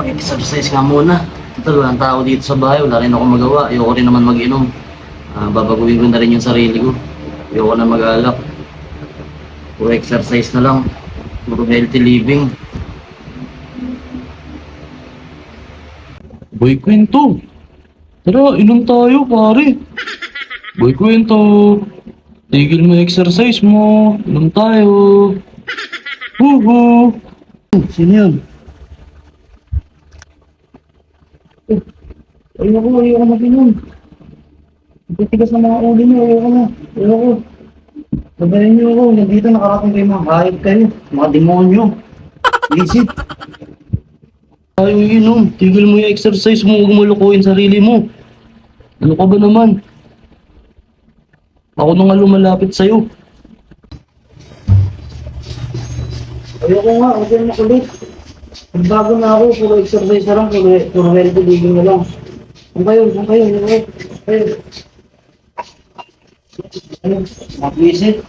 mag-exercise nga muna. Total, walang tao dito sa bahay. Wala rin ako magawa. Ayoko rin naman mag-inom. Babaguhin ko na rin yung sarili ko. Ayoko na mag-alak. Puro exercise na lang. Puro healthy living. Boy Kwento. Tara, inom tayo, pare. Boy Kwento. Tigil mo yung exercise mo. Inom tayo. Huhu. Sino yun? Ayoko mag-inom. Titigas na mga ulo niyo. Ayoko. Sabayin niyo ako. Nandito nakarating kayo mga kahit kayo. Mga demonyo. Visit. Ayaw inom. Tigil mo yung exercise mo. Huwag mo lukuhin sarili mo. Ano ka ba naman? Ako na nga lumalapit sa'yo. Ayoko nga. Huwag yan makulit. Nagbago na ako. Puro exercise na lang. Puro healthy living na lang. Kung kayo. Kayo. Ano? Mag-visit.